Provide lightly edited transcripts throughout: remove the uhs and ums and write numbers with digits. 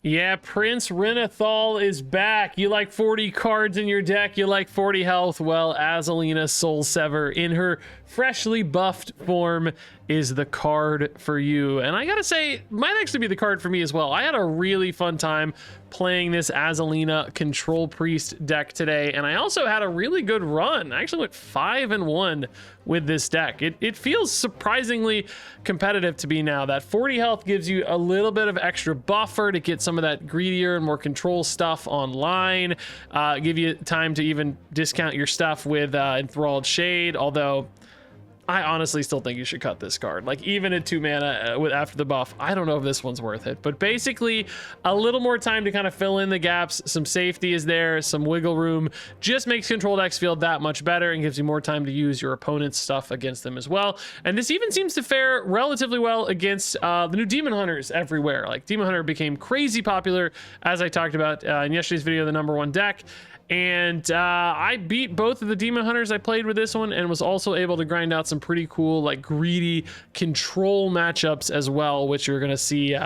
Yeah, Prince Renathal is back. You like 40 cards in your deck, you like 40 health. Well, Azalina Soul Sever in her freshly buffed form is the card for you. And I gotta say, might actually be the card for me as well. I had a really fun time playing this Azalina Control Priest deck today, and I also had a really good run. I actually went 5-1 with this deck. It feels surprisingly competitive to me now. That 40 health gives you a little bit of extra buffer to get some of that greedier and more control stuff online. Give you time to even discount your stuff with Enthralled Shade, although I honestly still think you should cut this card. Like, even at 2 mana after the buff, I don't know if this one's worth it. But basically, a little more time to kind of fill in the gaps. Some safety is there, some wiggle room. Just makes control decks feel that much better and gives you more time to use your opponent's stuff against them as well. And this even seems to fare relatively well against the new Demon Hunters everywhere. Like, Demon Hunter became crazy popular, as I talked about in yesterday's video, the #1 deck. And I beat both of the Demon Hunters I played with this one, and was also able to grind out some pretty cool, like, greedy control matchups as well, which you're gonna see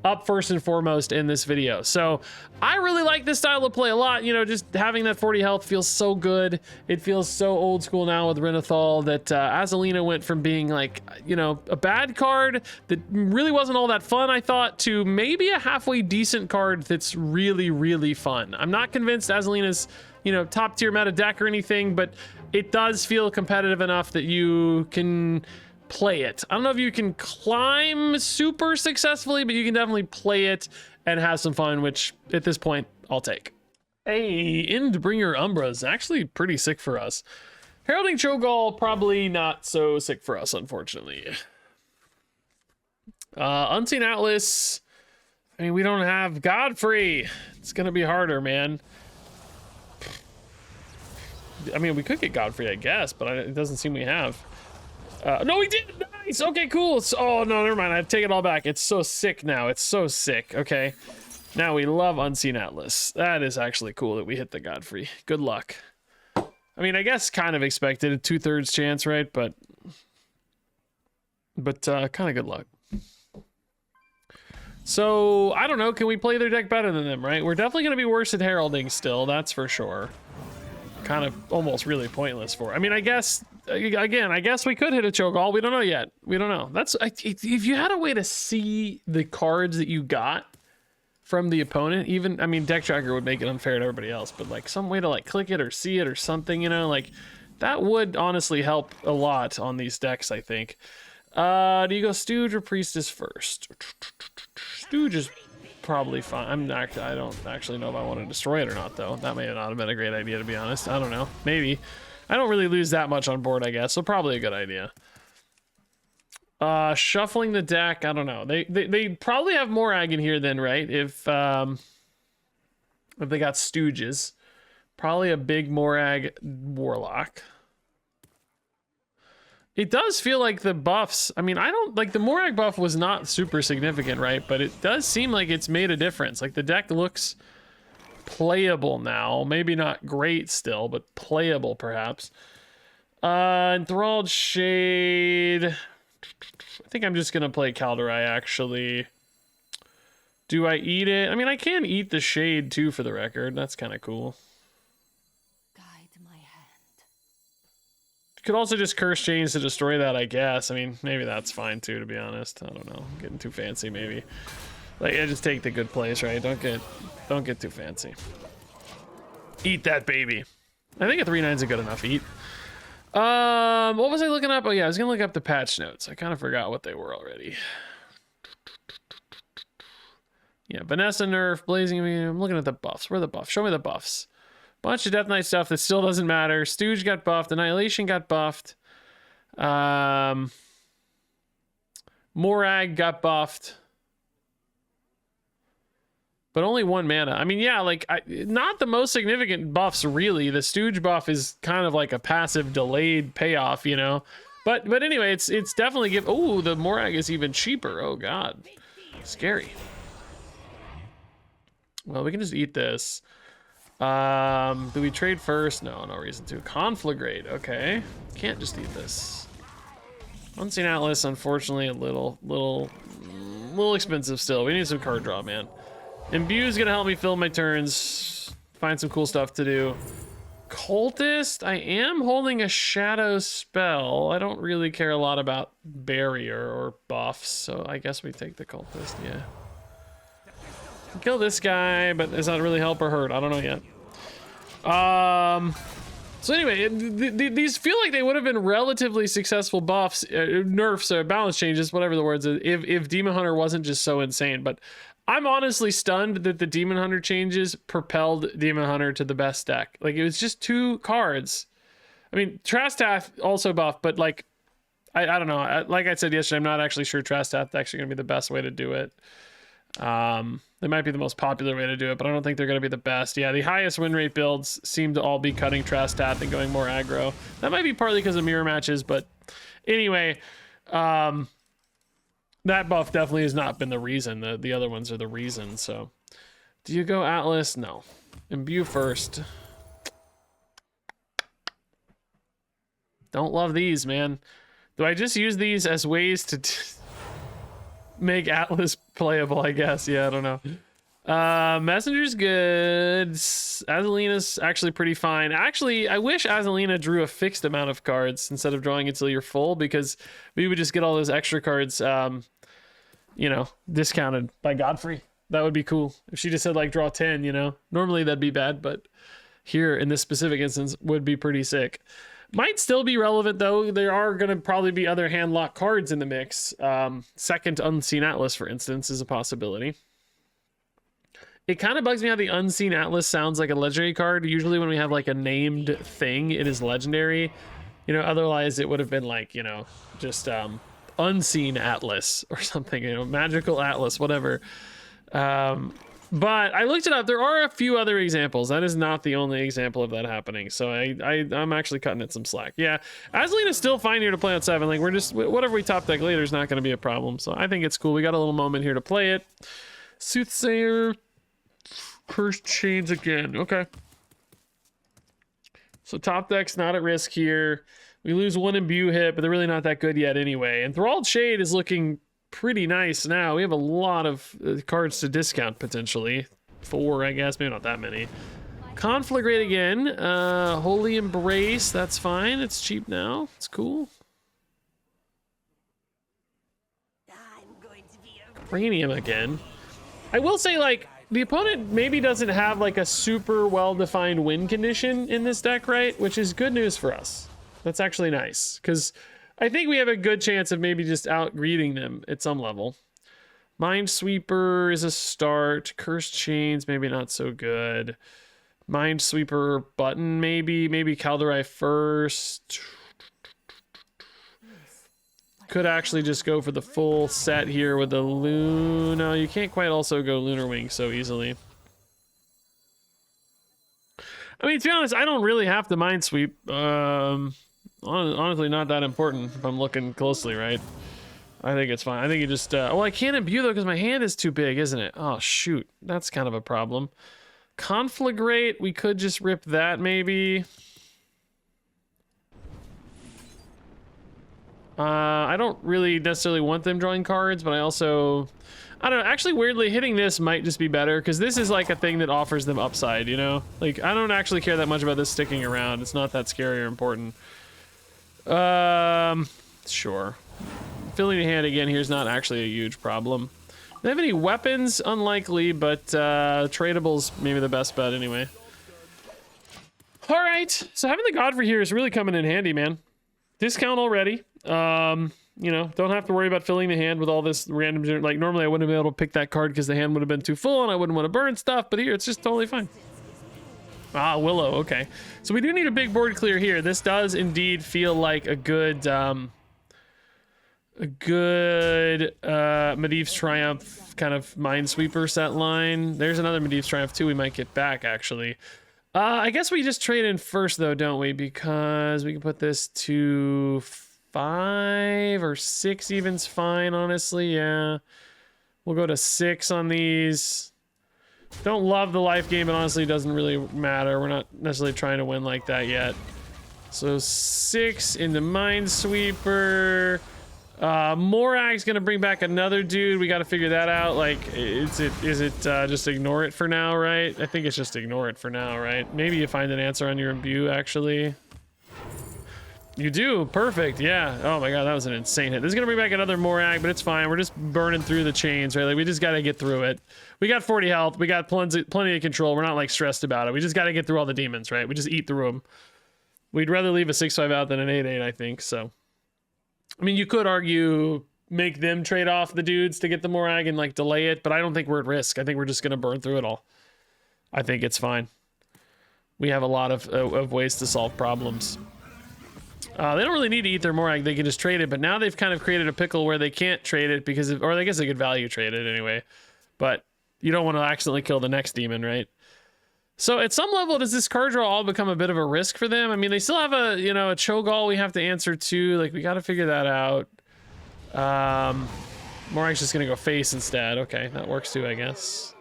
up first and foremost in this video. So I really like this style of play a lot. You know, just having that 40 health feels so good. It feels so old school now with Renathal that Azalina went from being, like, you know, a bad card that really wasn't all that fun, I thought, to maybe a halfway decent card that's really, really fun. I'm not convinced Azalina's, you know, top tier meta deck or anything, but it does feel competitive enough that you can play it. I don't know if you can climb super successfully, but you can definitely play it and have some fun, which at this point I'll take. Hey, Endbringer Umbra is actually pretty sick for us. Heralding Cho'Gall, probably not so sick for us, unfortunately. Unseen Atlas, I mean, we don't have Godfrey. It's gonna be harder, man. I mean, we could get Godfrey, I guess, but it doesn't seem we have. No, we did. Nice. Okay, cool. Oh, no, never mind. I take it all back. It's so sick now. It's so sick. Okay. Now we love Unseen Atlas. That is actually cool that we hit the Godfrey. Good luck. I mean, I guess kind of expected a 2/3 chance, right? But kind of good luck. So, I don't know. Can we play their deck better than them, right? We're definitely going to be worse at heralding still. That's for sure. Kind of almost really pointless for. I mean, I guess, again, I guess we could hit a Cho'Gall. We don't know yet. We don't know. That's, if you had a way to see the cards that you got from the opponent, even, I mean, Deck Tracker would make it unfair to everybody else, but like some way to like click it or see it or something, you know, like that would honestly help a lot on these decks, I think. Do you go Stooge or Priestess first? Stooge is probably fine. I don't actually know if I want to destroy it or not, though. That may not have been a great idea, to be honest. I don't know. Maybe. I don't really lose that much on board, I guess, so probably a good idea. Shuffling the deck, I don't know. They probably have Morag in here then, right? If they got Stooges. Probably a big Morag Warlock. It does feel like the buffs, I mean, I don't, like the Morag buff was not super significant, right? But it does seem like it's made a difference. Like the deck looks playable now. Maybe not great still, but playable perhaps. Enthralled Shade. I think I'm just going to play Kaldorei, actually. Do I eat it? I mean, I can eat the Shade too, for the record. That's kind of cool. Could also just curse chains to destroy that, I guess. I mean, maybe that's fine too, to be honest. I don't know. I'm getting too fancy, maybe. Like, I just take the good place, right? Don't get too fancy. Eat that baby. I think a 3/9 is a good enough eat. What was I looking up? Oh yeah, I was gonna look up the patch notes. I kind of forgot what they were already. Yeah, Vanessa nerf, Blazing. I'm looking at the buffs. Where are the buffs? Show me the buffs. Bunch of Death Knight stuff that still doesn't matter. Stooge got buffed. Annihilation got buffed. Morag got buffed. But only 1 mana. I mean, yeah, like, not the most significant buffs, really. The Stooge buff is kind of like a passive delayed payoff, you know? But anyway, it's definitely oh, the Morag is even cheaper. Oh, God. Scary. Well, we can just eat this. Do we trade first? No reason to. Conflagrate, okay. Can't just eat this. Unseen Atlas, unfortunately, a little expensive still. We need some card draw, man. Imbue's gonna help me fill my turns, find some cool stuff to do. Cultist, I am holding a shadow spell. I don't really care a lot about barrier or buffs, so I guess we take the cultist, yeah. Kill this guy, but does that really help or hurt? I don't know yet. So anyway, these feel like they would have been relatively successful buffs, nerfs, or balance changes, whatever the words, if Demon Hunter wasn't just so insane. But I'm honestly stunned that the Demon Hunter changes propelled Demon Hunter to the best deck. Like, it was just 2 cards. I mean, Trastath also buff, but like, I don't know. Like I said yesterday, I'm not actually sure Trastath is actually going to be the best way to do it. They might be the most popular way to do it, but I don't think they're going to be the best. Yeah, the highest win rate builds seem to all be cutting Trastath and going more aggro. That might be partly because of mirror matches, but anyway, that buff definitely has not been the reason. The other ones are the reason. So, do you go Atlas? No. Imbue first. Don't love these, man. Do I just use these as ways to make Atlas playable, I guess? Yeah, I don't know. Messenger's good. Azalina's actually pretty fine. Actually, I wish Azalina drew a fixed amount of cards instead of drawing until you're full, because we would just get all those extra cards, you know, discounted by Godfrey. That would be cool. If she just said, like, draw 10, you know? Normally that'd be bad, but here, in this specific instance, would be pretty sick. Might still be relevant, though. There are going to probably be other hand-locked cards in the mix. Second Unseen Atlas, for instance, is a possibility. It kind of bugs me how the Unseen Atlas sounds like a legendary card. Usually when we have, like, a named thing, it is legendary. You know, otherwise it would have been, like, you know, just Unseen Atlas or something, you know, Magical Atlas, whatever. But I looked it up. There are a few other examples. That is not the only example of that happening. So I'm actually cutting it some slack. Yeah, Azalina's still fine here to play on 7. Like, we're just, whatever we top deck later is not going to be a problem. So I think it's cool. We got a little moment here to play it. Soothsayer, Cursed Chains again. Okay. So top deck's not at risk here. We lose 1 Imbue hit, but they're really not that good yet anyway. And Thralled Shade is looking pretty nice now. We have a lot of cards to discount potentially. 4, I guess, maybe not that many. Conflagrate again. Holy Embrace, that's fine. It's cheap now. It's cool. Cranium again. I will say, like, the opponent maybe doesn't have like a super well-defined win condition in this deck, right? Which is good news for us. That's actually nice, because I think we have a good chance of maybe just out-greeting them at some level. Minesweeper is a start. Cursed Chains, maybe not so good. Minesweeper button, maybe. Maybe Calderai first. Could actually just go for the full set here with the No, you can't quite also go Lunar Wing so easily. I mean, to be honest, I don't really have to Minesweep. Honestly, not that important if I'm looking closely, right? I think it's fine. I think you just... well, I can't Imbue, though, because my hand is too big, isn't it? Oh, shoot. That's kind of a problem. Conflagrate, we could just rip that, maybe. I don't really necessarily want them drawing cards, but I also... I don't know. Actually, weirdly, hitting this might just be better, because this is like a thing that offers them upside, you know? Like, I don't actually care that much about this sticking around. It's not that scary or important. Sure. Filling the hand again here is not actually a huge problem. Do they have any weapons? Unlikely, but tradables maybe the best bet anyway. All right, so having the Godfrey here is really coming in handy, man. Discount already. You know, don't have to worry about filling the hand with all this random, like normally I wouldn't have been able to pick that card because the hand would have been too full and I wouldn't want to burn stuff, but here it's just totally fine. Ah, Willow, okay. So we do need a big board clear here. This does indeed feel like a good Medivh's Triumph kind of Minesweeper set line. There's another Medivh's Triumph too we might get back, actually. I guess we just trade in first though, don't we? Because we can put this to 5 or 6 even's fine, honestly, yeah. We'll go to 6 on these. Don't love the life game, but honestly, it doesn't really matter. We're not necessarily trying to win like that yet. So 6 into Minesweeper. Morag's gonna bring back another dude. We got to figure that out. Like, is it just ignore it for now, right? I think it's just ignore it for now, right? Maybe you find an answer on your imbue, actually. You do, perfect, yeah. Oh my god, that was an insane hit. This is gonna bring back another Morag, but it's fine. We're just burning through the chains, right? Like, we just gotta get through it. We got 40 health, we got plenty of control. We're not like stressed about it. We just gotta get through all the demons, right? We just eat through them. We'd rather leave a 6-5 out than an 8-8, I think, so. I mean, you could argue make them trade off the dudes to get the Morag and like delay it, but I don't think we're at risk. I think we're just gonna burn through it all. I think it's fine. We have a lot of ways to solve problems. They don't really need to eat their Morag, they can just trade it, but now they've kind of created a pickle where they can't trade it because of, or I guess they could value trade it anyway, but you don't want to accidentally kill the next demon, right? So at some level, does this card draw all become a bit of a risk for them? I mean, they still have a, you know, a Cho'Gall we have to answer to, like, we got to figure that out. Morag's just gonna go face instead. Okay, that works too, I guess.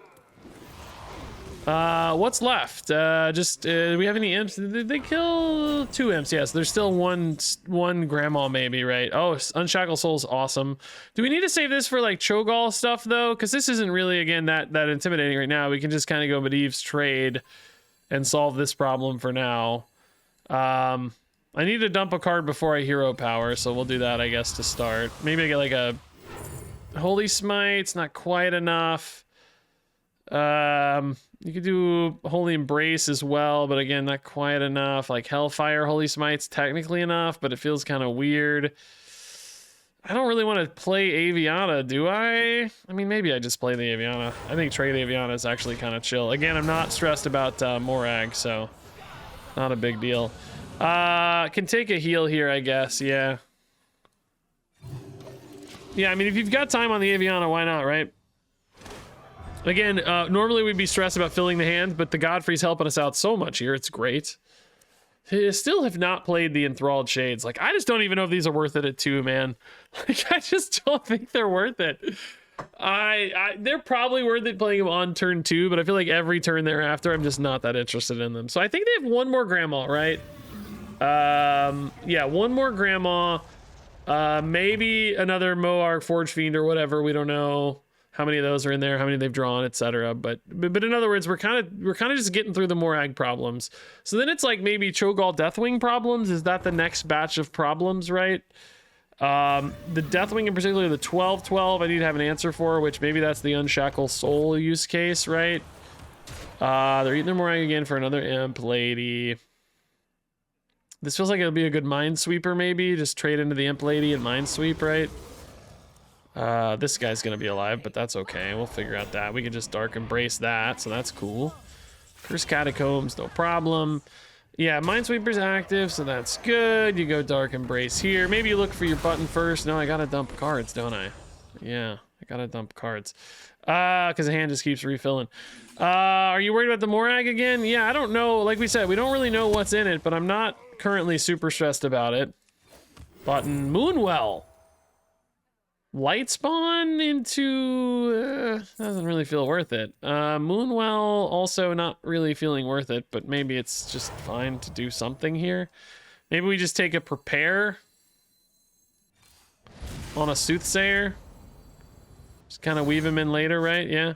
What's left? Do we have any imps? Did they kill 2 imps? Yes, there's still one grandma maybe, right? Oh, Unshackle Soul's awesome. Do we need to save this for like Cho'Gall stuff though? Because this isn't really, again, that intimidating right now. We can just kind of go Medivh's trade and solve this problem for now. I need to dump a card before I hero power, so we'll do that, I guess, to start. Maybe I get like a Holy Smite's not quite enough. You could do Holy Embrace as well, but again, not quite enough. Like Hellfire Holy Smite's technically enough, but it feels kind of weird. I don't really want to play Aviana, do I? I mean, maybe I just play the Aviana. I think trade Aviana is actually kind of chill. Again, I'm not stressed about Morag, so not a big deal. Can take a heal here, I guess, yeah. Yeah, I mean, if you've got time on the Aviana, why not, right? Again, normally we'd be stressed about filling the hand, but the Godfrey's helping us out so much here. It's great. I still have not played the Enthralled Shades. Like, I just don't even know if these are worth it at 2, man. Like, I just don't think they're worth it. They're probably worth it playing them on turn 2, but I feel like every turn thereafter, I'm just not that interested in them. So I think they have one more Grandma, right? Yeah, one more Grandma. Maybe another Moarg Forge Fiend or whatever. We don't know how many of those are in there, how many they've drawn, etc. But in other words, we're kind of just getting through the Morag problems. So then it's like maybe Cho'Gall Deathwing problems. Is that the next batch of problems, right? The Deathwing in particular, the 12-12, I need to have an answer for, which maybe that's the Unshackle Soul use case, right? They're eating their Morag again for another Imp Lady. This feels like it'll be a good Minesweeper, maybe. Just trade into the Imp Lady and Minesweep, right? This guy's gonna be alive, but that's okay. We'll figure out that. We can just Dark Embrace that, so that's cool. Curse Catacombs, no problem. Yeah, Minesweeper's active, so that's good. You go Dark Embrace here. Maybe you look for your button first. No, I gotta dump cards, don't I? Yeah, I gotta dump cards. Because the hand just keeps refilling. Are you worried about the Morag again? Yeah, I don't know. Like we said, we don't really know what's in it, but I'm not currently super stressed about it. Button Moonwell. Light spawn into doesn't really feel worth it. Moonwell also not really feeling worth it, but maybe it's just fine to do something here. Maybe we just take a prepare on a Soothsayer. Just kind of weave him in later, right? Yeah.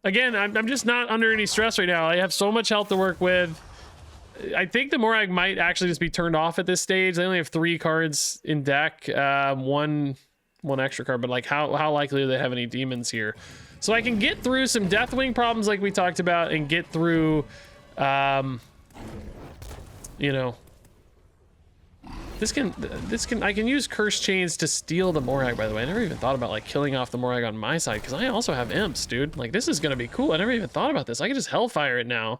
Again, I'm just not under any stress right now. I have so much health to work with. I think the Morag might actually just be turned off at this stage. They only have 3 cards in deck. One extra card, but like how likely do they have any demons here? So I can get through some Deathwing problems like we talked about and get through, you know, I can use Curse Chains to steal the Morag, by the way. I never even thought about like killing off the Morag on my side because I also have imps, dude. Like this is gonna be cool. I never even thought about this. I can just Hellfire it now.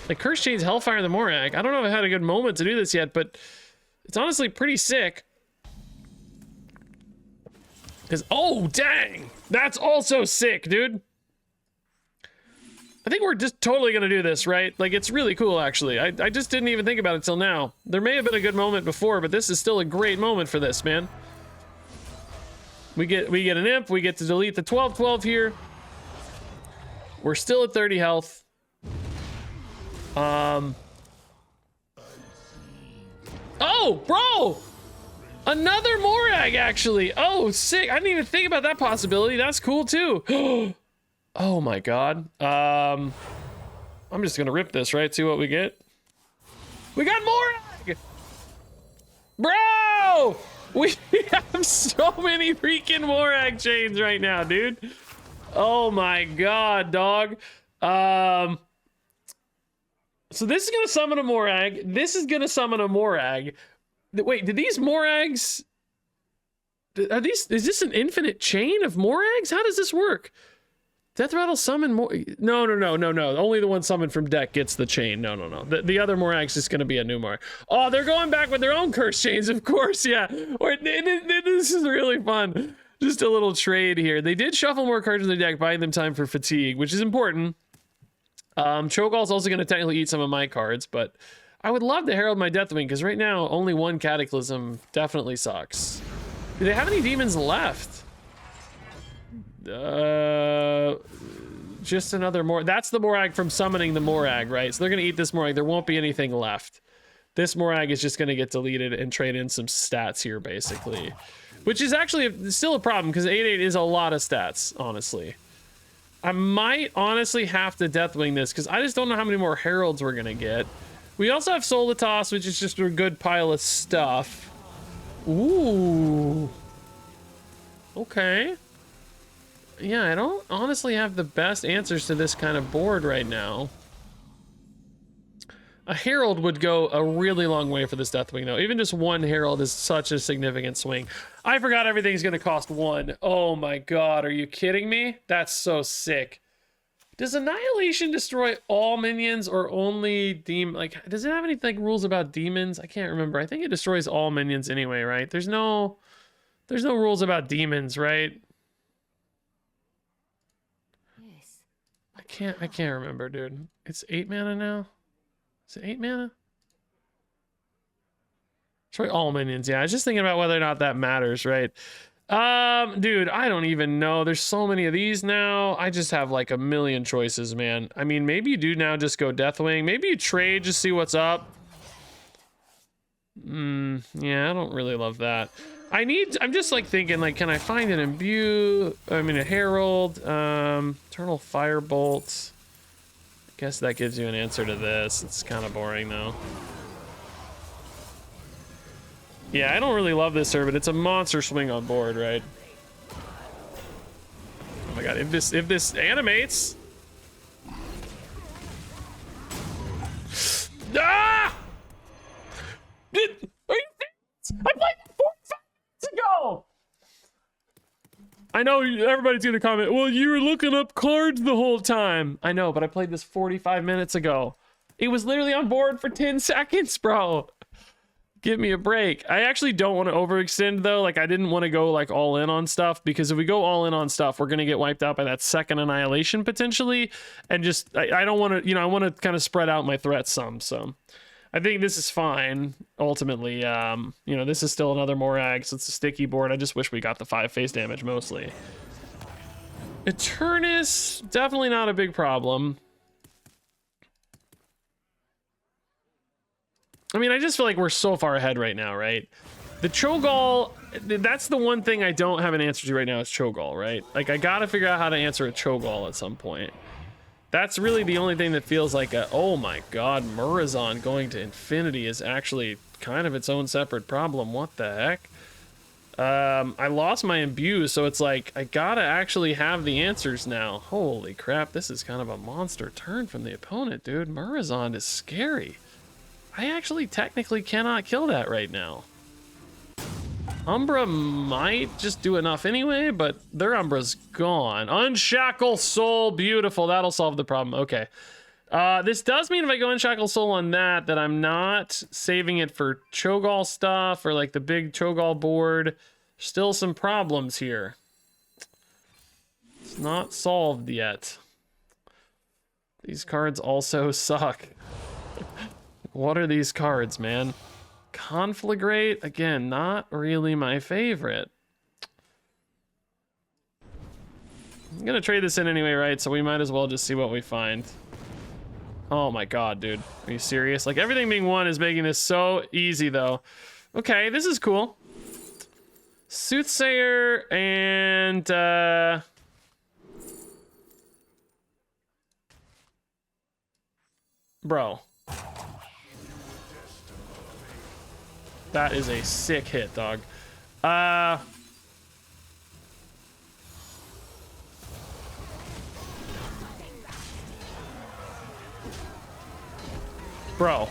Like Curse Chains, Hellfire the Morag. I don't know if I've had a good moment to do this yet, but it's honestly pretty sick. Because, oh, dang! That's also sick, dude! I think we're just totally gonna do this, right? Like, it's really cool, actually. I just didn't even think about it till now. There may have been a good moment before, but this is still a great moment for this, man. We get an imp, we get to delete the 12-12 here. We're still at 30 health. Oh, bro! Another Morag, actually. Oh, sick. I didn't even think about that possibility. That's cool, too. Oh, my God. I'm just going to rip this, right? See what we get. We got Morag! Bro! We have so many freaking Morag chains right now, dude. Oh, my God, dog. So this is going to summon a Morag. This is going to summon a Morag. Wait, did these Morags... Are these... Is this an infinite chain of Morags? How does this work? Death Rattle summon more... No. Only the one summoned from deck gets the chain. No. The other Morag's just going to be a new Morag. Oh, they're going back with their own curse chains, of course, yeah. This is really fun. Just a little trade here. They did shuffle more cards in their deck, buying them time for fatigue, which is important. Cho'Gall's also going to technically eat some of my cards, but I would love to Herald my Deathwing, because right now, only one Cataclysm definitely sucks. Do they have any demons left? Just another Morag. That's the Morag from summoning the Morag, right? So they're going to eat this Morag. There won't be anything left. This Morag is just going to get deleted and trade in some stats here, basically. Which is actually still a problem, because 8/8 is a lot of stats, honestly. I might honestly have to Deathwing this, because I just don't know how many more Heralds we're going to get. We also have Solitas, which is just a good pile of stuff. Ooh. Okay. Yeah, I don't honestly have the best answers to this kind of board right now. A Herald would go a really long way for this Deathwing, though. Even just one Herald is such a significant swing. I forgot everything's going to cost 1. Oh my God, are you kidding me? That's so sick. Does Annihilation destroy all minions or only demon? Like, does it have any like rules about demons? I can't remember. I think it destroys all minions anyway, right? There's no rules about demons, right? I can't remember, dude. It's 8 mana now. Is it 8 mana? Destroy all minions. Yeah, I was just thinking about whether or not that matters, right? Dude, I don't even know. There's so many of these now. I just have like a million choices, man. I mean, maybe you do now just go Deathwing. Maybe you trade, just see what's up. Yeah, I don't really love that. I'm just like thinking, like, can I find an Imbue? I mean, a Herald, Eternal Firebolt. I guess that gives you an answer to this. It's kind of boring though. Yeah, I don't really love this here, but it's a monster swing on board, right? Oh my God, if this animates. Ah! Are you serious? I played that 45 minutes ago! I know everybody's gonna comment, well, you were looking up cards the whole time. I know, but I played this 45 minutes ago. It was literally on board for 10 seconds, bro. Give me a break. I actually don't want to overextend though. Like I didn't want to go like all in on stuff, because if we go all in on stuff, we're going to get wiped out by that second Annihilation potentially. And just, I don't want to, you know, I want to kind of spread out my threats some. So I think this is fine. Ultimately, you know, this is still another Morag, so it's a sticky board. I just wish we got the 5 face damage mostly. Eternus, definitely not a big problem. I mean, I just feel like we're so far ahead right now, right? The Cho'Gall, that's the one thing I don't have an answer to right now is Cho'Gall, right? Like, I gotta figure out how to answer a Cho'Gall at some point. That's really the only thing that feels like a, oh my God, Murozond going to infinity is actually kind of its own separate problem. What the heck? I lost my Imbue, so it's like, I gotta actually have the answers now. Holy crap, this is kind of a monster turn from the opponent, dude. Murozond is scary. I actually technically cannot kill that right now. Umbra might just do enough anyway, but their Umbra's gone. Unshackle Soul, beautiful. That'll solve the problem. Okay. This does mean if I go Unshackle Soul on that I'm not saving it for Cho'Gall stuff or like the big Cho'Gall board. Still some problems here. It's not solved yet. These cards also suck. What are these cards, man? Conflagrate, again, not really my favorite. I'm gonna trade this in anyway, right? So we might as well just see what we find. Oh my God, dude. Are you serious? Like, everything being 1 is making this so easy, though. Okay, this is cool. Soothsayer and bro. That is a sick hit, dog. Bro,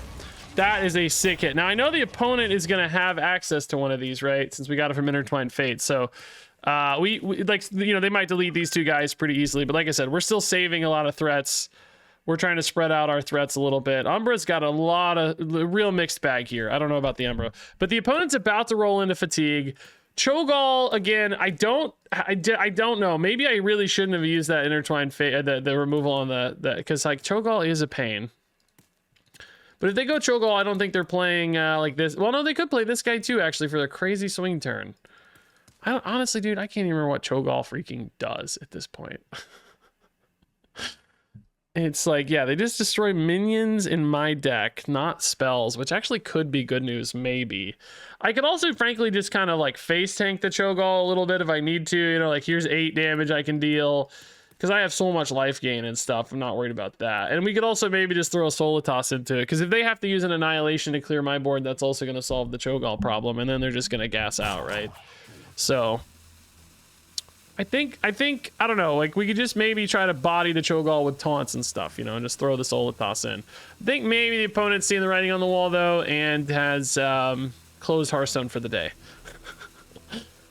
that is a sick hit. Now, I know the opponent is going to have access to one of these, right? Since we got it from Intertwined Fate. So, we like, you know, they might delete these two guys pretty easily. But like I said, we're still saving a lot of threats. We're trying to spread out our threats a little bit. Umbra's got a lot of real mixed bag here. I don't know about the Umbra. But the opponent's about to roll into fatigue. Cho'Gall, again, I don't know. Maybe I really shouldn't have used that Intertwined Fate, the removal on the because like Cho'Gall is a pain. But if they go Cho'Gall, I don't think they're playing like this. Well, no, they could play this guy too, actually, for their crazy swing turn. Honestly, dude, I can't even remember what Cho'Gall freaking does at this point. It's like, yeah, they just destroy minions in my deck, not spells, which actually could be good news, maybe. I could also, frankly, just kind of like face tank the Cho'Gall a little bit if I need to. You know, like here's 8 damage I can deal. Because I have so much life gain and stuff, I'm not worried about that. And we could also maybe just throw a Solitas into it. Because if they have to use an Annihilation to clear my board, that's also going to solve the Cho'Gall problem. And then they're just going to gas out, right? So, I think, I don't know, like we could just maybe try to body the Cho'Gall with taunts and stuff, you know, and just throw the Solitas in. I think maybe the opponent's seeing the writing on the wall, though, and has closed Hearthstone for the day.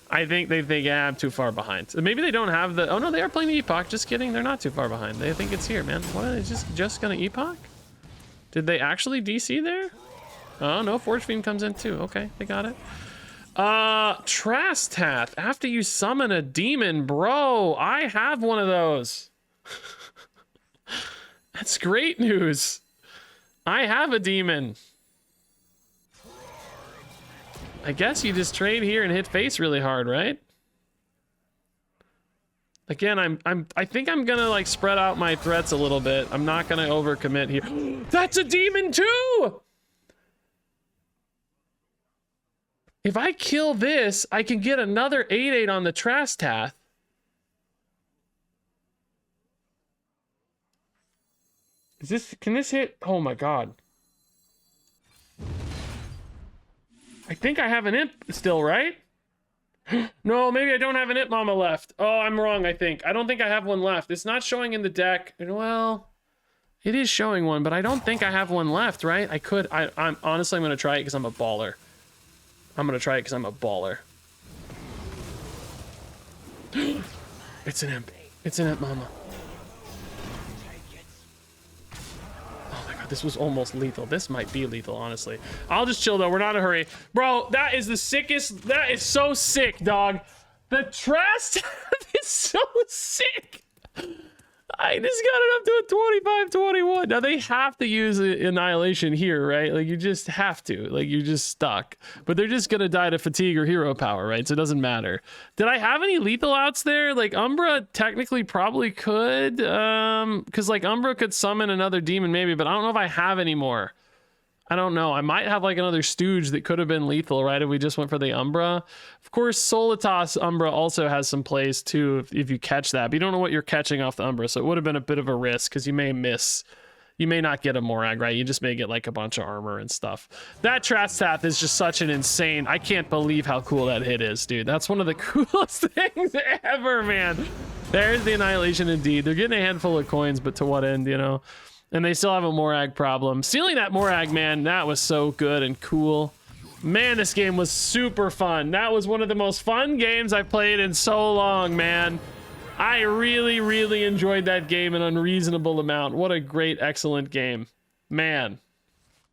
I think they think, yeah, I'm too far behind. Maybe they don't have the... Oh, no, they are playing the Epoch. Just kidding. They're not too far behind. They think it's here, man. What, are they just going to Epoch? Did they actually DC there? Oh, no, Forge Fiend comes in, too. Okay, they got it. Trastath. After you summon a demon, bro. I have one of those. That's great news. I have a demon. I guess you just trade here and hit face really hard, right? Again, I think I'm gonna like spread out my threats a little bit. I'm not gonna overcommit here. That's a demon too! If I kill this, I can get another 8/8 on the Trastath. Can this hit? Oh my god. I think I have an imp still, right? No, maybe I don't have an imp mama left. Oh, I'm wrong, I think. I don't think I have one left. It's not showing in the deck. Well, it is showing one, but I don't think I have one left, right? I could. I'm honestly, I'm going to try it because I'm a baller. I'm going to try it because I'm a baller. It's an imp. It's an imp mama. This was almost lethal. This might be lethal, honestly. I'll just chill, though. We're not in a hurry. Bro, that is the sickest. That is so sick, dog. The Trastath is so sick. I just got it up to a 25-21. Now, they have to use Annihilation here, right? Like, you just have to. Like, you're just stuck. But they're just going to die to fatigue or hero power, right? So it doesn't matter. Did I have any lethal outs there? Like, Umbra technically probably could. Because, like, Umbra could summon another demon maybe, but I don't know if I have any more. I don't know. I might have, like, another Stooge that could have been lethal, right? If we just went for the Umbra. Of course, Solitas Umbra also has some plays, too, if you catch that. But you don't know what you're catching off the Umbra, so it would have been a bit of a risk, because you may miss. You may not get a Morag, right? You just may get, like, a bunch of armor and stuff. That Trastath is just such an insane... I can't believe how cool that hit is, dude. That's one of the coolest things ever, man. There's the Annihilation, indeed. They're getting a handful of coins, but to what end, you know? And they still have a Morag problem. Stealing that Morag, man, that was so good and cool. Man, this game was super fun. That was one of the most fun games I've played in so long, man. I really, really enjoyed that game an unreasonable amount. What a great, excellent game. Man.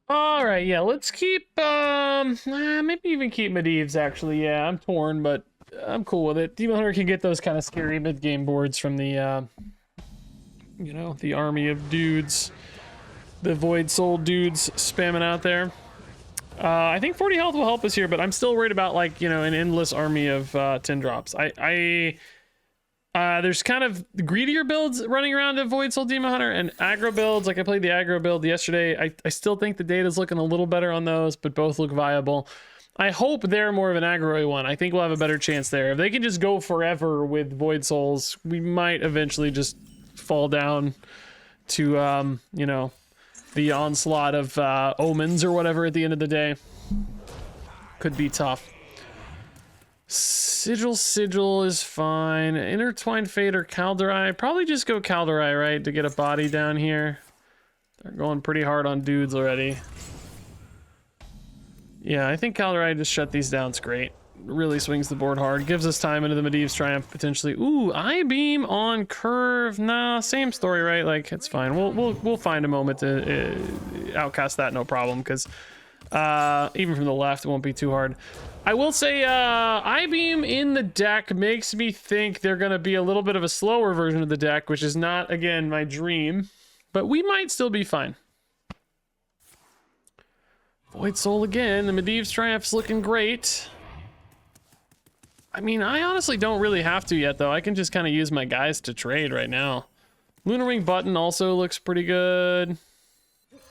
All right, yeah, let's keep, maybe even keep Medivh's, actually. Yeah, I'm torn, but I'm cool with it. Demon Hunter can get those kind of scary mid-game boards from the, you know, the army of dudes, the Void Soul dudes spamming out there. I think 40 health will help us here, but I'm still worried about, like, you know, an endless army of 10 drops. There's kind of greedier builds running around of Void Soul Demon Hunter and aggro builds. Like, I played the aggro build yesterday. I still think the data's looking a little better on those, but both look viable. I hope they're more of an aggro one. I think we'll have a better chance there. If they can just go forever with Void Souls, we might eventually just fall down to, you know, the onslaught of omens or whatever at the end of the day. Could be tough. Sigil is fine. Intertwined Fate or Calderai. Probably just go Calderai, right? To get a body down here. They're going pretty hard on dudes already. Yeah, I think Calderai just shut these down. It's great. Really swings the board hard. Gives us time into the Medivh's Triumph potentially. Ooh, I-beam on curve. Nah, same story, right? Like, it's fine. We'll find a moment to outcast that, no problem. Because even from the left, it won't be too hard. I will say, I-beam in the deck makes me think they're going to be a little bit of a slower version of the deck, which is not, again, my dream. But we might still be fine. Void Soul again. The Medivh's Triumph's looking great. I mean, I honestly don't really have to yet, though. I can just kind of use my guys to trade right now. Lunar Wing Button also looks pretty good.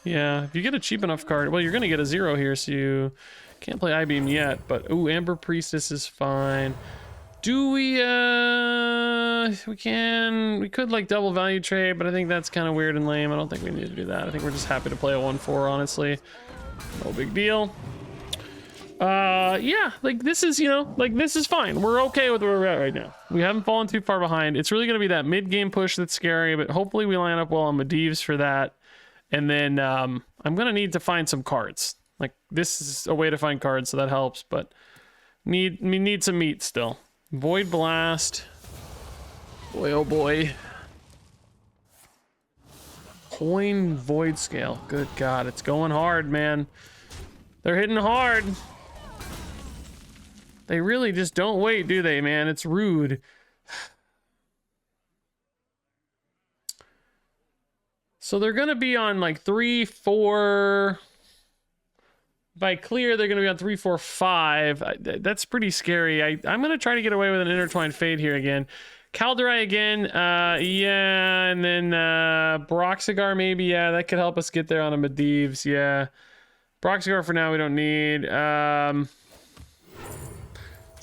Yeah, if you get a cheap enough card, well, you're going to get a 0 here, so you can't play I-beam yet. But, ooh, Amber Priestess is fine. Do we, we could, like, double value trade, but I think that's kind of weird and lame. I don't think we need to do that. I think we're just happy to play a 1/4, honestly. No big deal. Yeah, like, this is, you know, like, this is fine. We're okay with where we're at right now. We haven't fallen too far behind. It's really going to be that mid-game push that's scary, but hopefully we line up well on Medivh's for that. And then, I'm going to need to find some cards. Like, this is a way to find cards, so that helps, but need some meat still. Void Blast. Boy, oh boy. Coin Void Scale. Good God, it's going hard, man. They're hitting hard. They really just don't wait, do they, man? It's rude. So they're going to be on like 3, 4... If I clear, they're going to be on 3, 4, 5. That's pretty scary. I'm going to try to get away with an Intertwined Fate here again. Calderai again. Yeah, and then Broxigar maybe. Yeah, that could help us get there on a Medivh's. Yeah. Broxigar for now we don't need. It's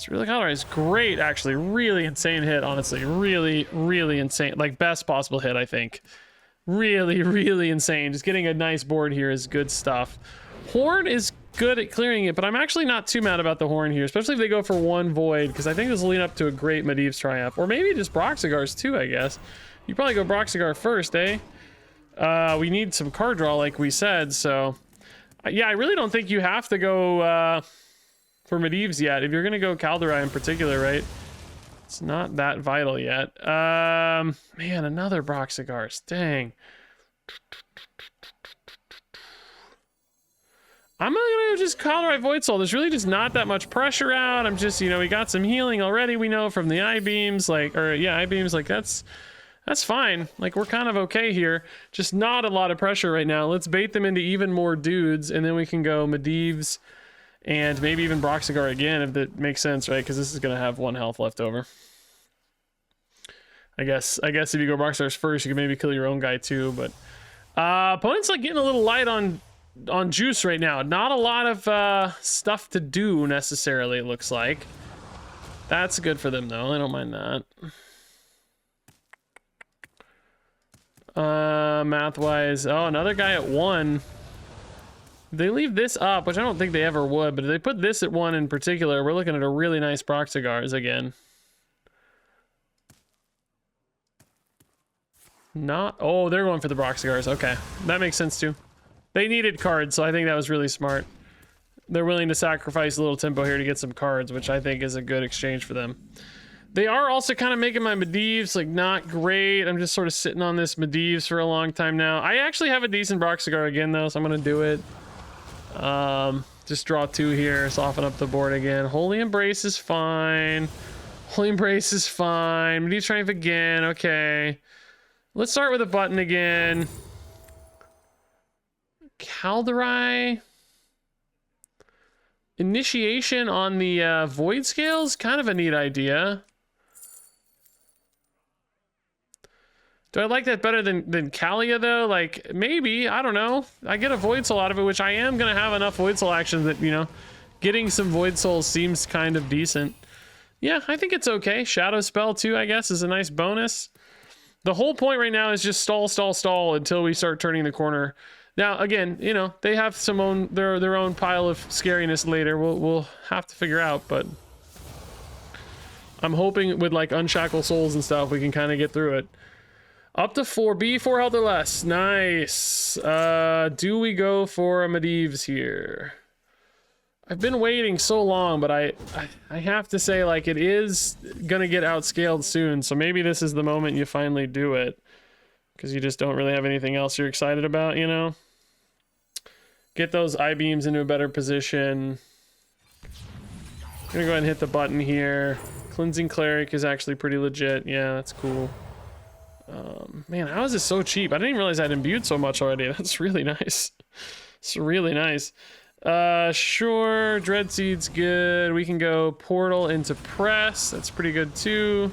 really Calderai is great, actually. Really insane hit, honestly. Really, really insane. Like, best possible hit, I think. Really, really insane. Just getting a nice board here is good stuff. Horn is good at clearing it, but I'm actually not too mad about the Horn here, especially if they go for 1 Void, because I think this will lead up to a great Medivh's Triumph. Or maybe just Broxigars too, I guess. You probably go Broxigar first, eh? We need some card draw, like we said, so... Yeah, I really don't think you have to go for Medivh's yet. If you're going to go Calderai in particular, right? It's not that vital yet. Man, another Broxigars. Dang. I'm gonna just Calderai Void Soul. There's really just not that much pressure out. I'm just, you know, we got some healing already, we know, from the I-beams, like, or yeah, I-beams, like, that's fine. Like, we're kind of okay here. Just not a lot of pressure right now. Let's bait them into even more dudes, and then we can go Medivh's and maybe even Broxigar again, if that makes sense, right? Because this is gonna have 1 health left over. I guess if you go Broxigars first, you can maybe kill your own guy too, but opponent's like getting a little light on juice right now. Not a lot of stuff to do necessarily, it looks like. That's good for them though. I don't mind that. Math wise, oh, another guy at 1. They leave this up, which I don't think they ever would, but if they put this at 1 in particular, we're looking at a really nice Broxigars again. Not, oh, they're going for the Broxigars. Okay, that makes sense too. They needed cards, so I think that was really smart. They're willing to sacrifice a little tempo here to get some cards, which I think is a good exchange for them. They are also kind of making my Medivh's, like, not great. I'm just sort of sitting on this Medivh's for a long time now. I actually have a decent Broxigar again, though, so I'm going to do it. Just draw 2 here, soften up the board again. Holy Embrace is fine. Holy Embrace is fine. Medivh's Triumph again, okay. Let's start with a button again. Calderai. Initiation on the Void Scales, kind of a neat idea. Do I like that better than Kalia though? Like, maybe, I don't know. I get a Void Soul out of it, which I am gonna have enough Void Soul actions that, you know, getting some Void Souls seems kind of decent. Yeah, I think it's okay. Shadow Spell too, I guess, is a nice bonus. The whole point right now is just stall, stall, stall until we start turning the corner. Now, again, you know, they have their own pile of scariness later. We'll have to figure out, but I'm hoping with like Unshackle Souls and stuff, we can kind of get through it. Up to 4B, 4 health or less. Nice. Do we go for a Medivh here? I've been waiting so long, but I have to say, like, it is gonna get outscaled soon, so maybe this is the moment you finally do it. Because you just don't really have anything else you're excited about, you know? Get those I-beams into a better position. I'm gonna go ahead and hit the button here. Cleansing Cleric is actually pretty legit. Yeah, that's cool. Man, how is this so cheap? I didn't even realize I'd imbued so much already. That's really nice. It's really nice. Sure, Dreadseed's good. We can go Portal into Press. That's pretty good too.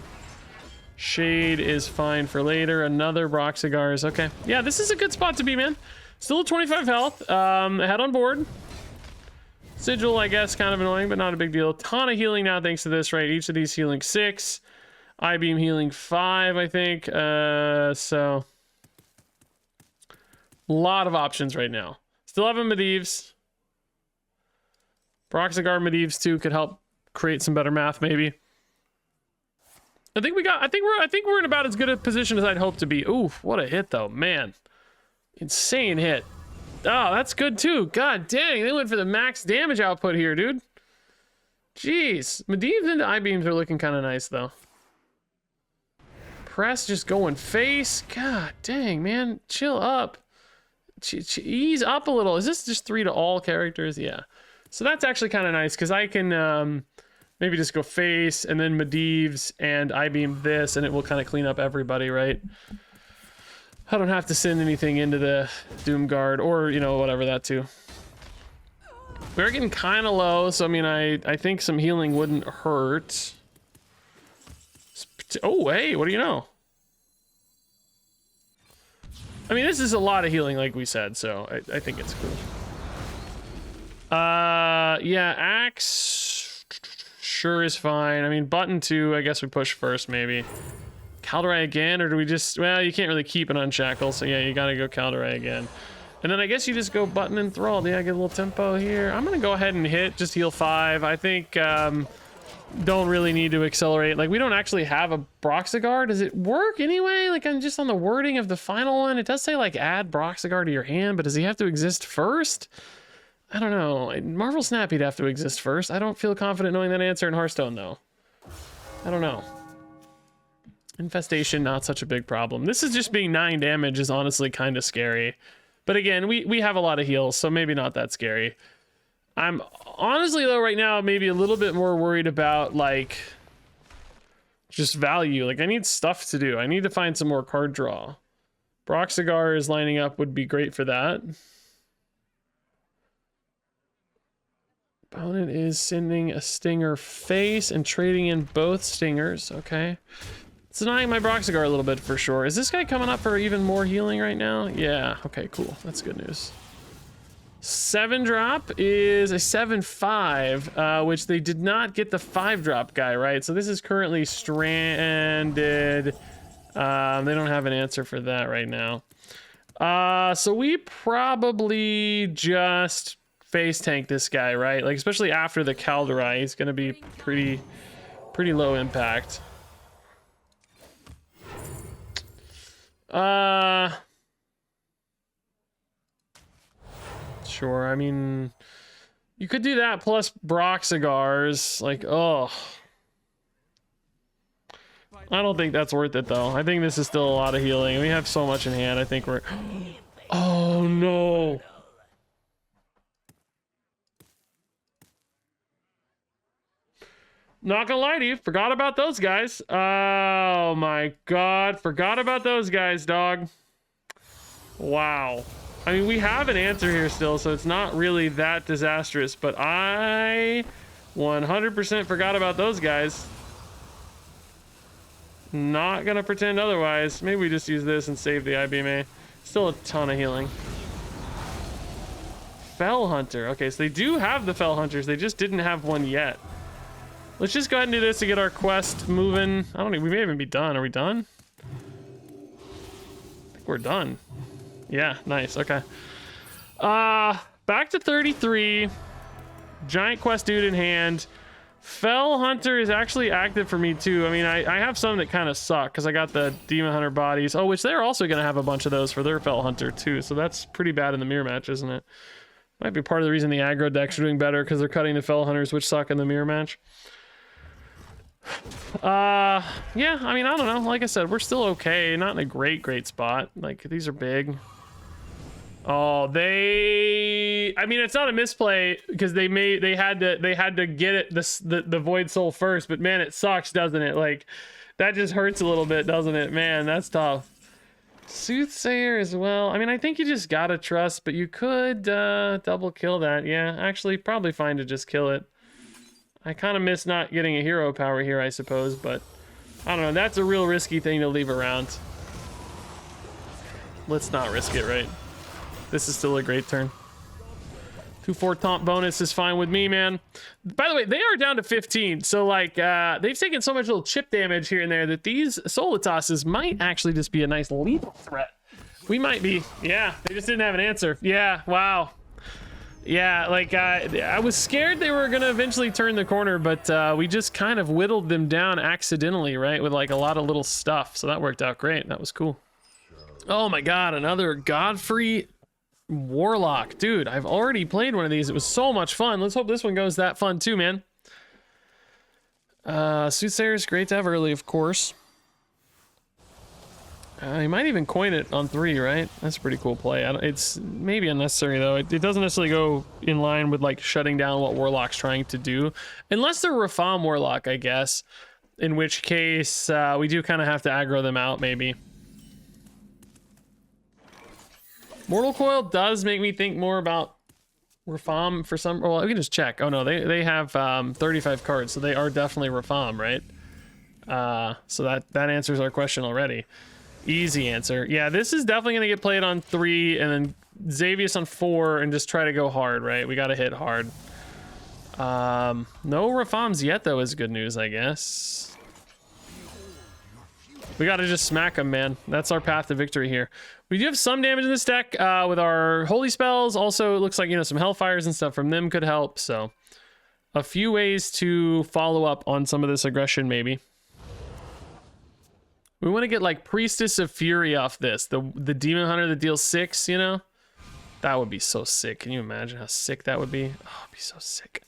Shade is fine for later. Another Broxigars. Okay. Yeah, this is a good spot to be, man. Still at 25 health. Head on board. Sigil, I guess, kind of annoying, but not a big deal. Ton of healing now thanks to this, right? Each of these healing 6. I-beam healing 5, I think. So a lot of options right now. Still having Medivhs. Broxigar Medivhs too could help create some better math, maybe. I think we're in about as good a position as I'd hope to be. Oof, what a hit though, man. Insane hit. Oh, that's good too. God dang, they went for the max damage output here, dude. Jeez. Medivhs into I-beams are looking kind of nice though. Press just going face. God dang, man. Chill up. Ease up a little. Is this just 3 to all characters? Yeah. So that's actually kind of nice because I can maybe just go face and then Medivhs and I-beam this and it will kind of clean up everybody, right? I don't have to send anything into the Doomguard or, you know, whatever that too. We're getting kind of low, so I mean, I think some healing wouldn't hurt. Oh, hey, what do you know? I mean, this is a lot of healing, like we said, so I think it's cool. Yeah, Axe sure is fine. I mean, button 2, I guess we push first, maybe. Calderai again, or do we just... Well, you can't really keep an Unshackle, so yeah, you gotta go Calderai again. And then I guess you just go button enthralled. Yeah, get a little tempo here. I'm gonna go ahead and hit, just heal 5. I think, don't really need to accelerate. Like, we don't actually have a Broxigar. Does it work anyway? Like, I'm just on the wording of the final one. It does say, like, add Broxigar to your hand, but does he have to exist first? I don't know. Marvel Snap, he'd have to exist first. I don't feel confident knowing that answer in Hearthstone, though. I don't know. Infestation, not such a big problem. This is just being 9 damage is honestly kind of scary. But again, we have a lot of heals, so maybe not that scary. I'm honestly, though, right now, maybe a little bit more worried about, like, just value. Like, I need stuff to do. I need to find some more card draw. Broxigar is lining up, would be great for that. Opponent is sending a Stinger face and trading in both Stingers. Okay. It's denying my Broxigar a little bit for sure. Is this guy coming up for even more healing right now? Yeah. Okay, cool. That's good news. 7-drop is a 7/5, which they did not get the 5-drop guy, right? So this is currently stranded. They don't have an answer for that right now. So we probably just face tank this guy, right? Like, especially after the Calderai, he's gonna be pretty low impact. Sure, I mean, you could do that plus Broxigars. Like, oh, I don't think that's worth it though. I think this is still a lot of healing. We have so much in hand. I think we're... Oh no. Not gonna lie to you, forgot about those guys. Oh my god, forgot about those guys, dog. Wow. I mean, we have an answer here still, so it's not really that disastrous, but I 100% forgot about those guys. Not gonna pretend otherwise. Maybe we just use this and save the IBMA. Still a ton of healing. Fell Hunter. Okay, so they do have the Fell Hunters. They just didn't have one yet. Let's just go ahead and do this to get our quest moving. I don't know. We may even be done. Are we done? I think we're done. Yeah, nice. Okay. Back to 33. Giant quest dude in hand. Fell Hunter is actually active for me too. I mean, I have some that kind of suck because I got the Demon Hunter bodies. Oh, which they're also going to have a bunch of those for their Fell Hunter too. So that's pretty bad in the mirror match, isn't it? Might be part of the reason the aggro decks are doing better because they're cutting the Fell Hunters, which suck in the mirror match. Yeah, I mean, I don't know. Like I said, we're still okay. Not in a great spot. Like, these are big. Oh, I mean, it's not a misplay because they had to get it the Void Soul first, but man, it sucks, doesn't it? Like, that just hurts a little bit, doesn't it? Man, that's tough. Soothsayer as well. I mean, I think you just gotta trust, but you could double kill that. Yeah, actually, probably fine to just kill it. I kind of miss not getting a hero power here, I suppose, but I don't know. That's a real risky thing to leave around. Let's not risk it, right? This is still a great turn. 2/4 taunt bonus is fine with me, man. By the way, they are down to 15, so like they've taken so much little chip damage here and there that these Solitos's might actually just be a nice lethal threat. We might be. Yeah, they just didn't have an answer. Yeah, wow. Yeah, like I was scared they were gonna eventually turn the corner, but we just kind of whittled them down accidentally, right? With like a lot of little stuff, so that worked out great. That was cool. Oh my god, another Godfrey Warlock. Dude, I've already played one of these. It was so much fun. Let's hope this one goes that fun too, man. Soothsayer is great to have early, of course. You might even coin it on 3, right? That's a pretty cool play. It's maybe unnecessary, though. It doesn't necessarily go in line with, like, shutting down what Warlock's trying to do. Unless they're Renathal Warlock, I guess. In which case, we do kind of have to aggro them out, maybe. Mortal Coil does make me think more about Renathal for some... Well, we can just check. Oh, no, they have 35 cards, so they are definitely Renathal, right? So that answers our question already. Easy answer. Yeah, this is definitely going to get played on 3, and then Xavius on 4, and just try to go hard, right? We got to hit hard. No Renathals yet, though, is good news, I guess. We got to just smack them, man. That's our path to victory here. We do have some damage in this deck with our holy spells. Also, it looks like, you know, some hellfires and stuff from them could help. So, a few ways to follow up on some of this aggression, maybe. We want to get like Priestess of Fury off this. The Demon Hunter that deals 6, you know? That would be so sick. Can you imagine how sick that would be? Oh, it'd be so sick.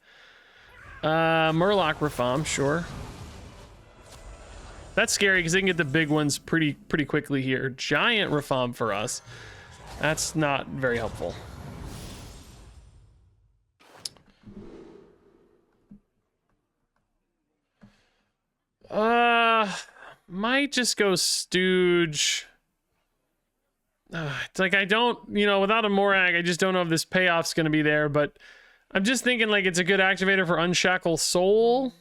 Murloc Renathal, sure. That's scary because they can get the big ones pretty quickly here. Giant Renathal for us. That's not very helpful. Might just go Stooge. It's like I don't, you know, without a Morag, I just don't know if this payoff's going to be there, but I'm just thinking like it's a good activator for Unshackle Soul.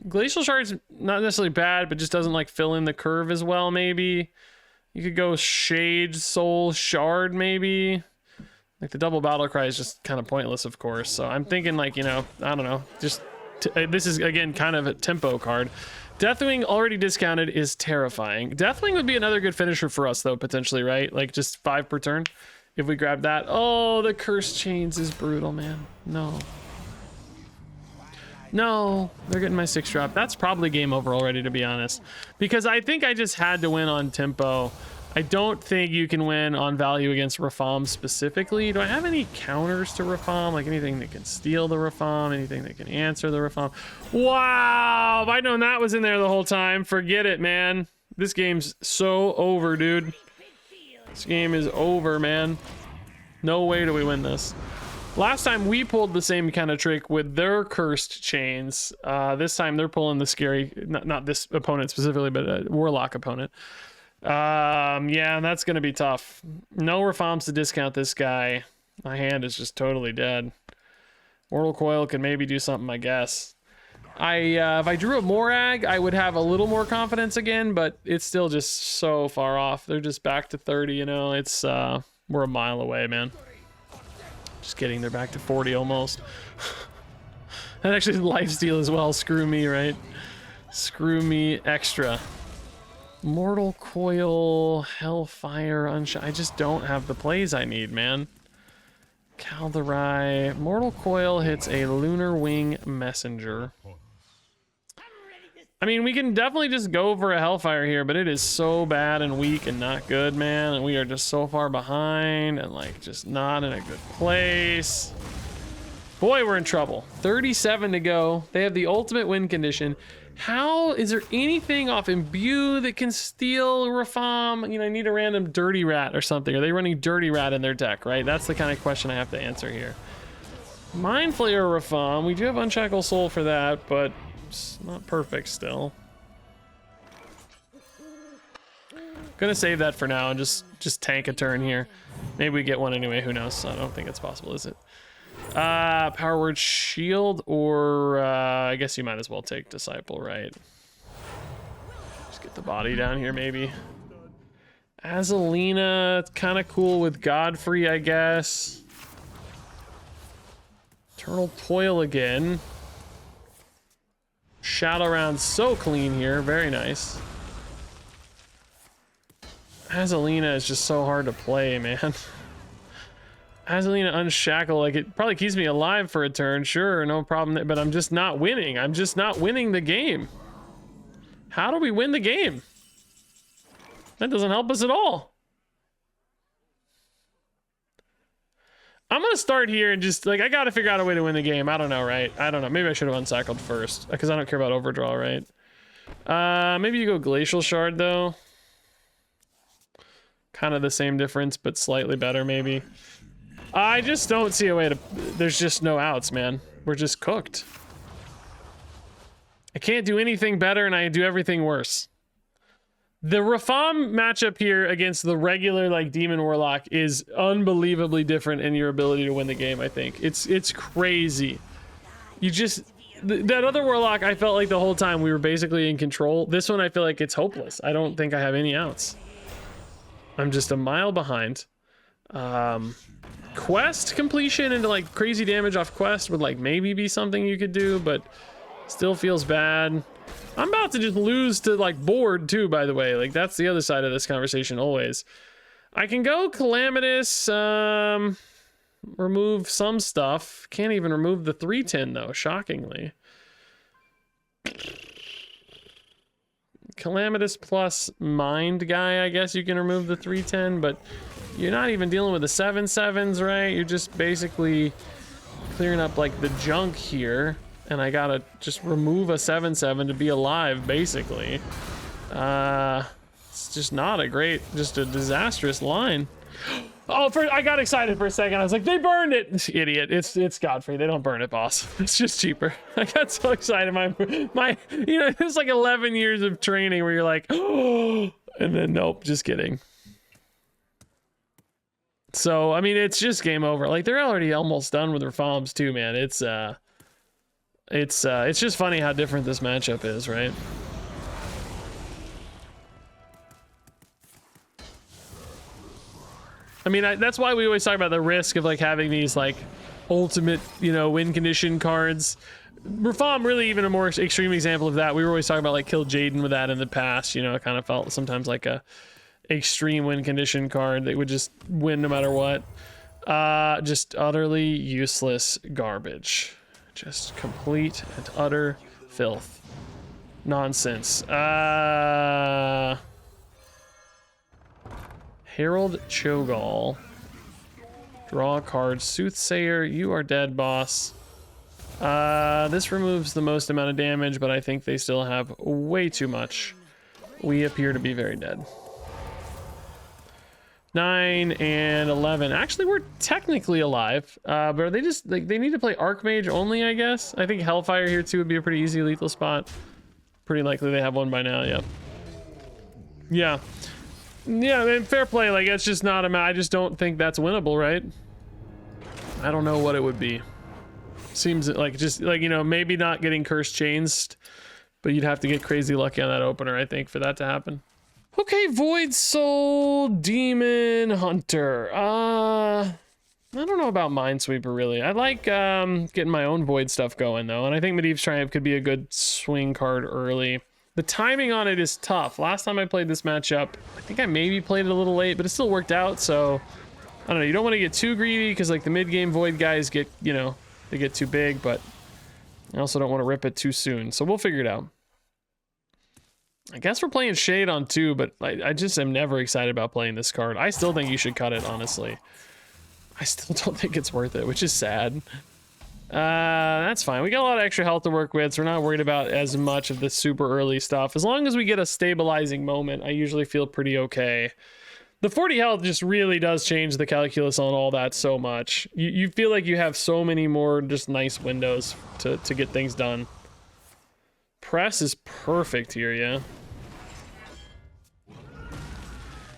Glacial Shard's not necessarily bad, but just doesn't like fill in the curve as well, maybe. You could go Shade Soul Shard, maybe. Like the double Battle Cry is just kind of pointless, of course. So I'm thinking like, you know, I don't know, just this is again kind of a tempo card. Deathwing already discounted is terrifying. Deathwing would be another good finisher for us though, potentially, right? Like just 5 per turn if we grab that. Oh, the Cursed Chains is brutal, man. No, they're getting my 6 drop. That's probably game over already, to be honest, because I think I just had to win on tempo. I don't think you can win on value against Renathal specifically. Do I have any counters to Renathal? Like anything that can steal the Renathal, anything that can answer the Renathal? Wow, if I'd known that was in there the whole time, forget it, man. This game's so over, dude. This game is over, man. No way do we win this. Last time we pulled the same kind of trick with their Cursed Chains. This time they're pulling the scary, not this opponent specifically, but a Warlock opponent. Yeah, that's gonna be tough. No Renathals to discount this guy. My hand is just totally dead. Mortal Coil can maybe do something, I guess. If I drew a Morag, I would have a little more confidence again, but it's still just so far off. They're just back to 30, you know. It's we're a mile away, man. Just kidding, they're back to 40 almost. And actually lifesteal as well, screw me, right? Screw me extra. Mortal Coil, Hellfire, I just don't have the plays I need, man. Kalderai, Mortal Coil hits a Lunar Wing Messenger. I mean, we can definitely just go for a Hellfire here, but it is so bad and weak and not good, man. And we are just so far behind and like just not in a good place. Boy, we're in trouble. 37 to go. They have the ultimate win condition. How is there anything off Imbue that can steal Rafam? You know, I need a random Dirty Rat or something. Are they running Dirty Rat in their deck, right? That's the kind of question I have to answer here. Mind Flayer Rafam. We do have Unshackle Soul for that, but it's not perfect still. Gonna save that for now and just tank a turn here. Maybe we get one anyway, who knows? I don't think it's possible, is it? Power Word Shield, or I guess you might as well take Disciple, right? Just get the body down here, maybe. Azalina, it's kind of cool with Godfrey, I guess. Eternal Toil again. Shadow Round so clean here, very nice. Azalina is just so hard to play, man. Azalina Unshackle, like it probably keeps me alive for a turn, sure, no problem, but I'm just not winning. I'm just not winning the game. How do we win the game? That doesn't help us at all. I'm gonna start here and just, like, I gotta figure out a way to win the game. I don't know, right? I don't know. Maybe I should have unshackled first, because I don't care about overdraw, right? Maybe you go Glacial Shard, though. Kind of the same difference, but slightly better, maybe. I just don't see a way to... There's just no outs, man. We're just cooked. I can't do anything better, and I do everything worse. The Rafam matchup here against the regular, like, Demon Warlock is unbelievably different in your ability to win the game, I think. It's crazy. You just... That other Warlock, I felt like the whole time we were basically in control. This one, I feel like it's hopeless. I don't think I have any outs. I'm just a mile behind. Quest completion into like crazy damage off quest would like maybe be something you could do, but still feels bad. I'm about to just lose to like board too, by the way. Like that's the other side of this conversation always. I can go Calamitous, remove some stuff. Can't even remove the 310 though, shockingly. Calamitous plus Mind guy, I guess you can remove the 310, but you're not even dealing with the 7/7s, right? You're just basically clearing up like the junk here, and I gotta just remove a 7/7 to be alive, basically. It's just not a great, just a disastrous line. Oh, I got excited for a second. I was like, they burned it. Idiot. It's Godfrey. They don't burn it, boss. It's just cheaper. I got so excited. My you know, it's like 11 years of training where you're like, oh, and then nope, just kidding. So, I mean, it's just game over. Like they're already almost done with their farms too, man. It's just funny how different this matchup is, right? I mean, that's why we always talk about the risk of like having these like ultimate, you know, win condition cards. Rafam really even a more extreme example of that. We were always talking about like Kill Jaden with that in the past. You know, it kind of felt sometimes like a extreme win condition card that would just win no matter what. Just utterly useless garbage. Just complete and utter filth. Nonsense. Herald Cho'Gall. Draw a card. Soothsayer, you are dead, boss. This removes the most amount of damage, but I think they still have way too much. We appear to be very dead. 9 and 11. Actually, we're technically alive, but are they just like they need to play Archmage only, I guess? I think Hellfire here too would be a pretty easy lethal spot. Pretty likely they have one by now, yep. Yeah. Yeah, I mean, fair play. Like, it's just not a I just don't think that's winnable, right? I don't know what it would be. Seems like just like, you know, maybe not getting Cursed Chains, but you'd have to get crazy lucky on that opener, I think, for that to happen. Okay, Void Soul Demon Hunter. I don't know know about Minesweeper really. I like getting my own Void stuff going though, and I think Medivh's Triumph could be a good swing card early. The timing on it is tough. Last time I played this matchup, I think I maybe played it a little late, but it still worked out. So I don't know. You don't want to get too greedy because like the mid game Void guys get, you know, they get too big, but I also don't want to rip it too soon. So we'll figure it out. I guess we're playing Shade on 2, but I just am never excited about playing this card. I still think you should cut it, honestly. I still don't think it's worth it, which is sad. That's fine. We got a lot of extra health to work with, so we're not worried about as much of the super early stuff. As long as we get a stabilizing moment, I usually feel pretty okay. The 40 health just really does change the calculus on all that so much. You feel like you have so many more just nice windows to get things done. Press is perfect here, yeah.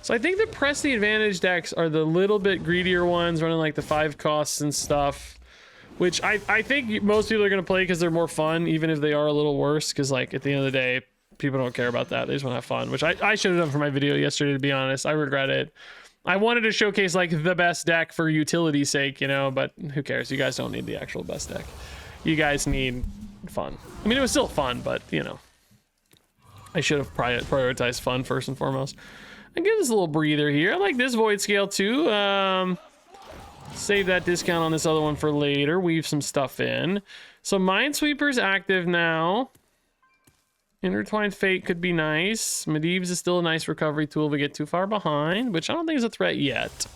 So I think the press the advantage decks are the little bit greedier ones, running like the 5 costs and stuff, which I think most people are going to play because they're more fun, even if they are a little worse, because like at the end of the day, people don't care about that. They just want to have fun, which I should have done for my video yesterday, to be honest. I regret it. I wanted to showcase like the best deck for utility's sake, you know, but who cares? You guys don't need the actual best deck. You guys need fun. I mean, it was still fun, but you know, I should have prioritized fun first and foremost. I give this a little breather here. I like this Void Scale too. Save that discount on this other one for later. Weave some stuff in. So Minesweeper's active now. Intertwined Fate could be nice. Medivh's is still a nice recovery tool if we get too far behind, which I don't think is a threat yet.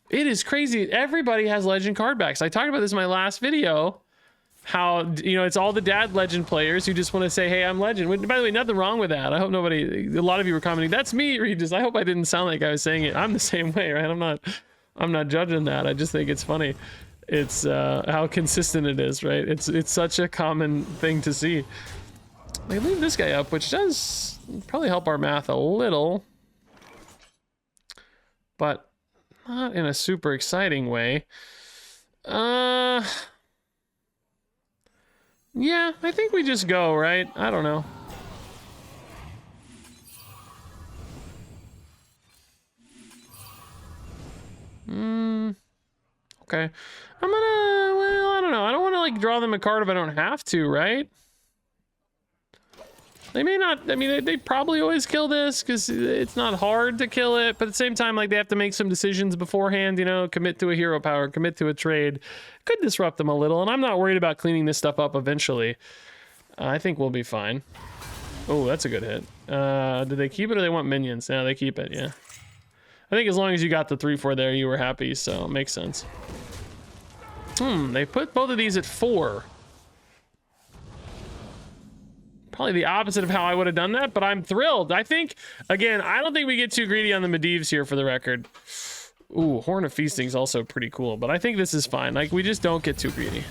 It is crazy. Everybody has legend card backs. I talked about this in my last video. How, you know, it's all the dad legend players who just want to say, hey, I'm legend. By the way, nothing wrong with that. I hope nobody, a lot of you were commenting, that's me, Regis. I hope I didn't sound like I was saying it. I'm the same way, right? I'm not judging that. I just think it's funny. It's how consistent it is, right? It's such a common thing to see. They leave this guy up, which does probably help our math a little, but not in a super exciting way. Yeah, I think we just go, right? I don't know. Okay. I'm gonna, well, I don't know. I don't want to like draw them a card if I don't have to, right? They may not, I mean, they probably always kill this because it's not hard to kill it, but at the same time, like they have to make some decisions beforehand, you know, commit to a hero power, commit to a trade. Could disrupt them a little, and I'm not worried about cleaning this stuff up eventually. I think we'll be fine. Oh, that's a good hit. Did they keep it or they want minions? No, they keep it, yeah. I think as long as you got the 3/4 there, you were happy, so it makes sense. They put both of these at 4. Probably the opposite of how I would have done that, but I'm thrilled. I think, again, I don't think we get too greedy on the Medivh's here for the record. Ooh, Horn of Feasting is also pretty cool, but I think this is fine. Like, we just don't get too greedy.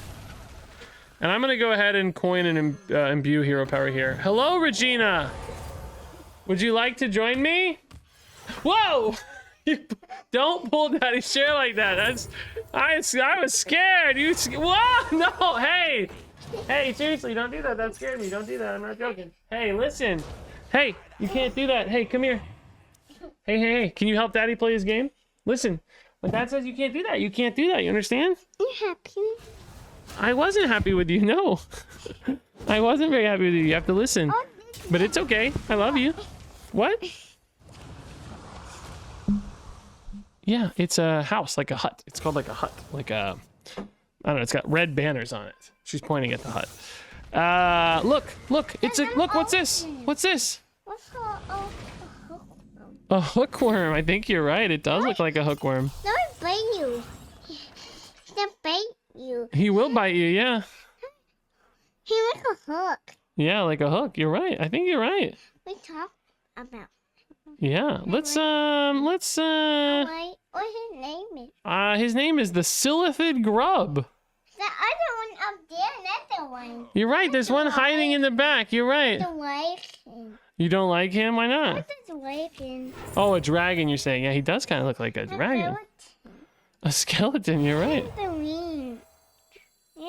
And I'm gonna go ahead and coin and imbue hero power here. Hello, Regina! Would you like to join me? Whoa! Don't pull Daddy's chair like that. That's, I was scared. Whoa! No, hey! Hey, seriously, don't do that. That scared me. Don't do that. I'm not joking. Hey, listen. Hey, you can't do that. Hey, come here. Hey. Can you help Daddy play his game? Listen, when Dad says you can't do that, you can't do that. You understand? You happy? I wasn't happy with you. No. I wasn't very happy with you. You have to listen. But it's okay. I love you. What? Yeah, it's a house, like a hut. It's called like a hut. Like a, I don't know, it's got red banners on it. She's pointing at the hut. Look, it's a, look, what's this? What's this? What's a hookworm? A hookworm. I think you're right. It does look like a hookworm. No, it bite you. It bite you. He will bite you, yeah. He like a hook. Yeah, like a hook. You're right. I think you're right. We talk about. Yeah, let's What's his name is? his name is the Silithid Grub. The other one up there, another one. You're right, there's one hiding in the back. You're right. The like him. You don't like him? Why not? What is like him? Oh, a dragon, you're saying. Yeah, he does kind of look like a dragon. A skeleton, you're right. The wings.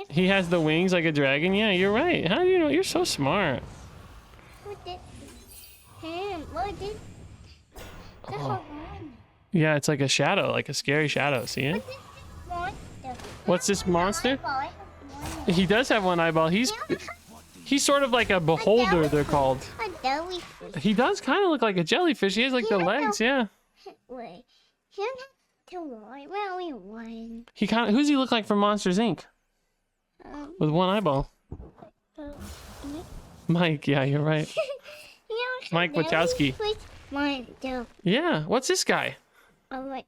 He has the wings like a dragon? Yeah, you're right. How do you know? You're so smart. What did him? What did? Oh. Yeah, it's like a shadow, like a scary shadow. See it? What's this monster? He does have one eyeball. He's sort of like a beholder, they're called. A jellyfish. He does kind of look like a jellyfish. He has like the legs, yeah. Wait. He doesn't have two eyes. Well, only one. He kind of, who's he look like from Monsters Inc? With one eyeball. Mike, yeah, you're right. Mike Wachowski. Mine too. Yeah, what's this guy? Like,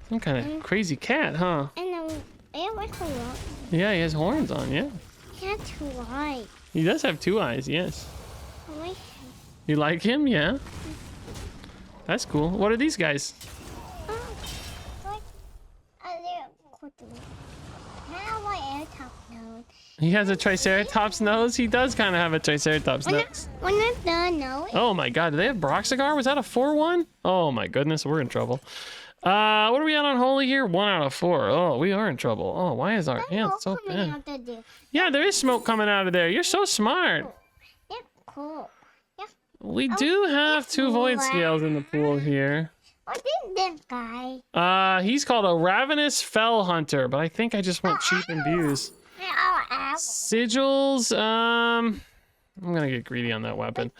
Some kind of crazy cat, huh? and it was a lot. Yeah, he has horns on, yeah. He had two eyes. He does have two eyes, yes. I like him. You like him? Yeah. That's cool. What are these guys? Like, now my air top nose. He has a Triceratops nose? He does kind of have a Triceratops nose. When I'm done, no. Oh my god, do they have Broxigar? Was that a 4-1? Oh my goodness, we're in trouble. What are we at on Holy here? 1 out of 4. Oh, we are in trouble. Oh, why is our hand so bad? Yeah, there is smoke coming out of there. You're so smart. Yeah, cool. Yeah. We do have 2 void scales in the pool here. What is this guy? He's called a Ravenous Fell Hunter, but I think I just want cheap imbues. Sigils, I'm gonna get greedy on that weapon.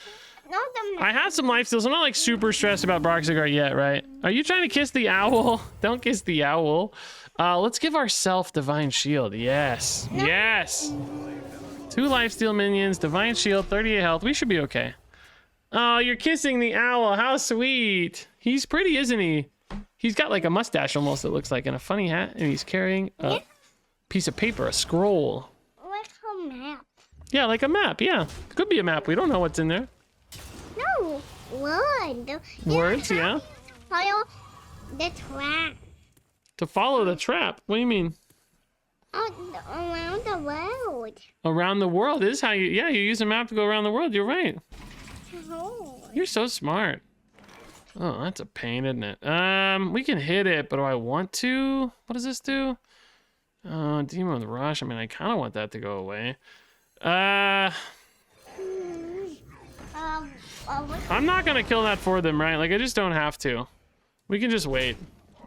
I have some life steals. I'm not like super stressed about Broxigar yet, right? Are you trying to kiss the owl? Don't kiss the owl. Let's give ourselves Divine Shield. Yes. Yes. 2 lifesteal minions, Divine Shield, 38 health. We should be okay. Oh, you're kissing the owl. How sweet. He's pretty, isn't he? He's got like a mustache almost, it looks like, and a funny hat, and he's carrying a piece of paper, a scroll. Like a map. Yeah, like a map, yeah. Could be a map. We don't know what's in there. No, word. Words, yeah. Follow the track. To follow the trap. What do you mean? Around the world. Around the world is how you, yeah, you use a map to go around the world. You're right. Oh. You're so smart. Oh, that's a pain, isn't it? We can hit it, but do I want to? What does this do? Demon Rush. I mean, I kind of want that to go away. I'm not gonna kill that for them, right? Like, I just don't have to. We can just wait.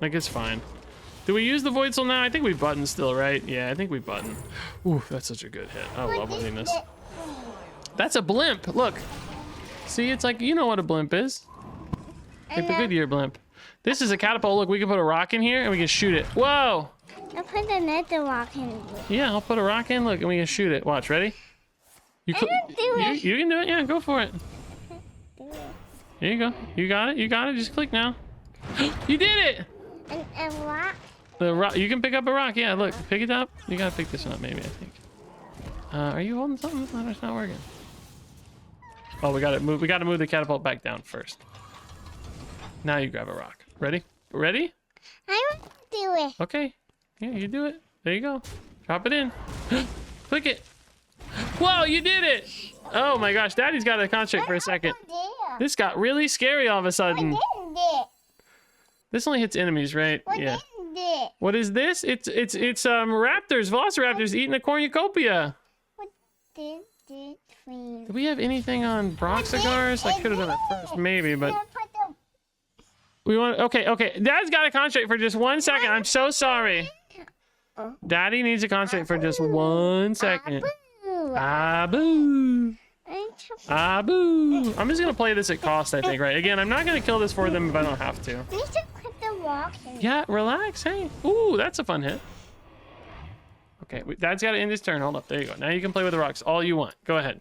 Like, it's fine. Do we use the Void Soul now? I think we button still, right? Yeah, I think we button. Ooh, that's such a good hit. I love loveliness. That's a blimp. Look. See, it's like, you know what a blimp is. Like the Goodyear blimp. This is a catapult. Look, we can put a rock in here and we can shoot it. Whoa! I put another rock in. Yeah, I'll put a rock in. Look, and we can shoot it. Watch, ready? You can do it. You can do it. Yeah, go for it. There you go. You got it. You got it. Just click now. You did it! And rock? The rock. You can pick up a rock. Yeah, look. Pick it up. You gotta pick this one up, maybe, I think. Are you holding something? No, it's not working. Oh, we gotta move. We gotta move the catapult back down first. Now you grab a rock. Ready? Ready? I want to do it. Okay. Yeah, you do it. There you go. Drop it in. Click it. Whoa, you did it! Oh my gosh, Daddy's got to concentrate for a second. This got really scary all of a sudden. This only hits enemies, right? Yeah. What is this? It's raptors, velociraptors eating a cornucopia. What did it mean? Do we have anything on Broxigars? I could have done it first, maybe, but we want. Okay. Dad's got to concentrate for just 1 second. I'm so sorry. Daddy needs to concentrate for just 1 second. Abu. Abu. I'm just gonna play this at cost, I think, right? Again, I'm not gonna kill this for them if I don't have to. We should put the rock in. Yeah, relax, hey. Ooh, that's a fun hit. Okay, Dad's gotta end his turn. Hold up, there you go. Now you can play with the rocks all you want. Go ahead.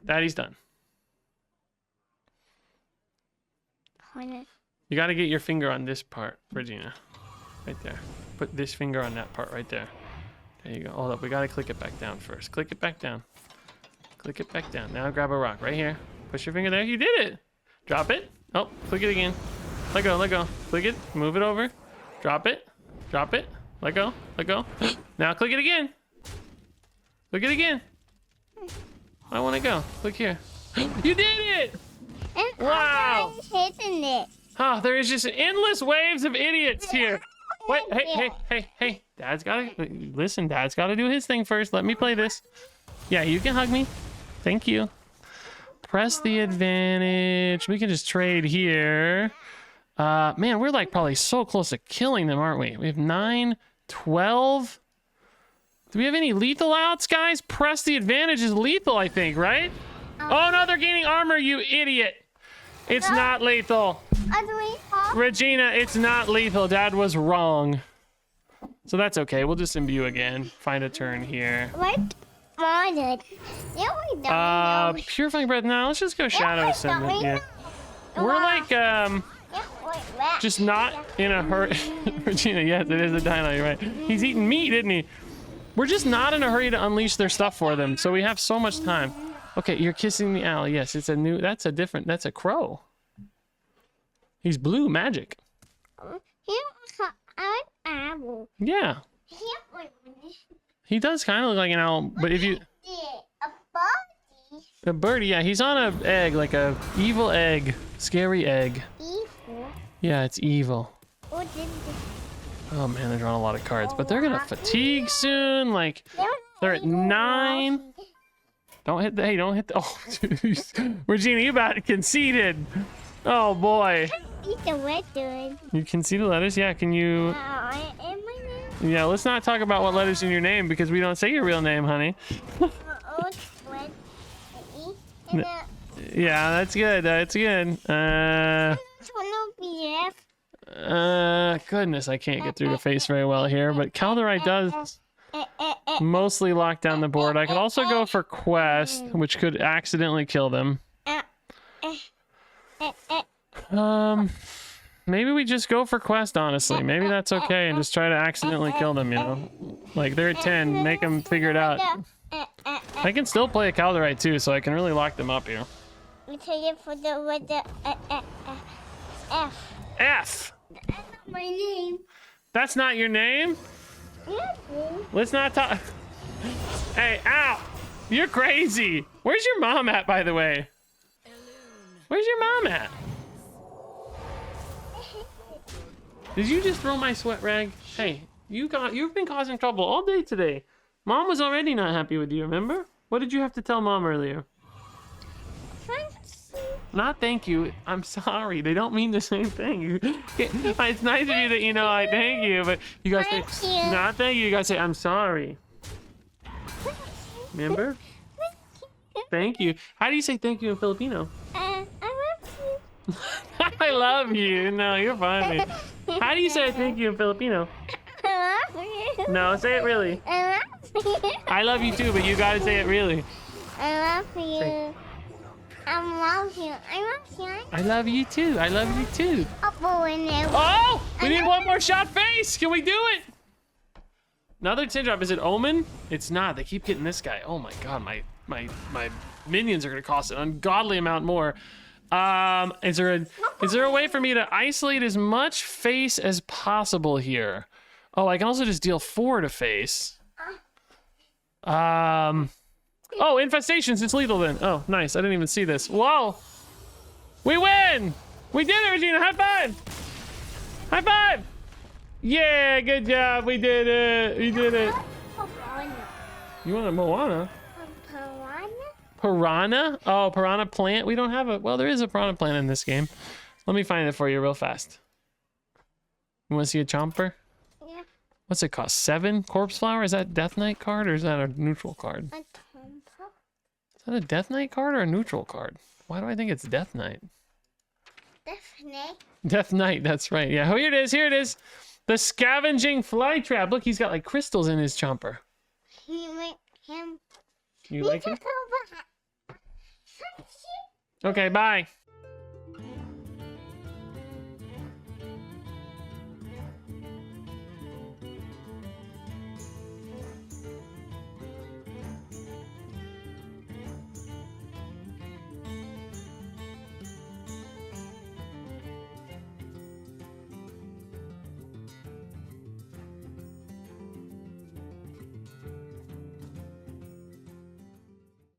Daddy's done. You gotta get your finger on this part, Regina. Right there. Put this finger on that part right there. There you go. Hold up, we gotta click it back down first. Click it back down. Click it back down. Now grab a rock right here. Push your finger there. You did it. Drop it. Oh, click it again. Let go, let go. Click it. Move it over. Drop it. Drop it. Let go. Let go. Now click it again. Click it again. I want to go. Click here. You did it! And wow. Hitting it. Oh, there is just endless waves of idiots here. Wait, hey. Dad's gotta listen. Dad's gotta do his thing first. Let me play this. Yeah, you can hug me. Thank you. Press the advantage. We can just trade here. Man, we're like probably so close to killing them, aren't we? We have 9, 12. Do we have any lethal outs, guys? Press the advantage is lethal, I think, right? Oh, no, they're gaining armor, you idiot. It's not lethal. Regina, it's not lethal. Dad was wrong. So that's okay. We'll just imbue again. Find a turn here. What? Purifying breath. No, let's just go Shadow Ascendant. Yeah. We're like, just not in a hurry. Regina, yes, it is a dino, you're right. He's eating meat, isn't he? We're just not in a hurry to unleash their stuff for them, so we have so much time. Okay, you're kissing the owl. Yes, it's a new, that's a crow. He's blue magic. Yeah. He does kind of look like an owl, but if you... A birdie, yeah, he's on an egg, like a evil egg. Scary egg. Evil? Yeah, it's evil. What is it? Oh man, they're drawing a lot of cards, but they're gonna fatigue soon. Like, they're at 9. Don't hit the, hey, don't hit the, oh, Regina, you about conceded. Oh boy. Eat the letters. You can see the letters? Yeah, can you? Yeah, let's not talk about what letters in your name because we don't say your real name, honey. Yeah, that's good. That's good. Goodness, I can't get through the face very well here, but Calderite does mostly lock down the board. I could also go for Quest, which could accidentally kill them. Maybe we just go for Quest, honestly. Maybe that's okay and just try to accidentally kill them, you know? Like, they're at 10, make them figure it out. I can still play a Calderite too, so I can really lock them up here. For the F. F! That's not my name. That's not your name? Yes. Let's not talk. Hey, ow! You're crazy! Where's your mom at, by the way? Where's your mom at? Did you just throw my sweat rag? Hey, you've been causing trouble all day today. Mom was already not happy with you, remember? What did you have to tell Mom earlier? Not thank you. I'm sorry. They don't mean the same thing. It's nice of you that you know I thank you, but you guys say not thank you. You guys say I'm sorry. Remember? Thank you. How do you say thank you in Filipino? I love you. I love you. No, you're fine. How do you say thank you in Filipino? I love you. No, say it really. I love you. I love you too, but you gotta say it really. I love you. Say, I love you. I love you. I love you too. I love you too. Oh! Oh! We need one more shot face! Can we do it? Another 10 drop. Is it Omen? It's not. They keep getting this guy. Oh my god, my minions are gonna cost an ungodly amount more. Is there a way for me to isolate as much face as possible here? Oh, I can also just deal 4 to face. Oh, infestations, it's lethal then. Oh, nice. I didn't even see this. Whoa! We win! We did it, Regina! High five! High five! Yeah, good job. We did it. We did it. You want a Moana? Piranha? Oh, piranha plant? We don't have a... Well, there is a piranha plant in this game. Let me find it for you real fast. You want to see a chomper? Yeah. What's it cost? 7? Corpse Flower? Is that Death Knight card or is that a neutral card? Is that a Death Knight card or a neutral card? Why do I think it's Death Knight? Death Knight, that's right. Yeah, oh, here it is. Here it is. The Scavenging Fly Trap. Look, he's got like crystals in his chomper. You like him? You like him? Okay, bye.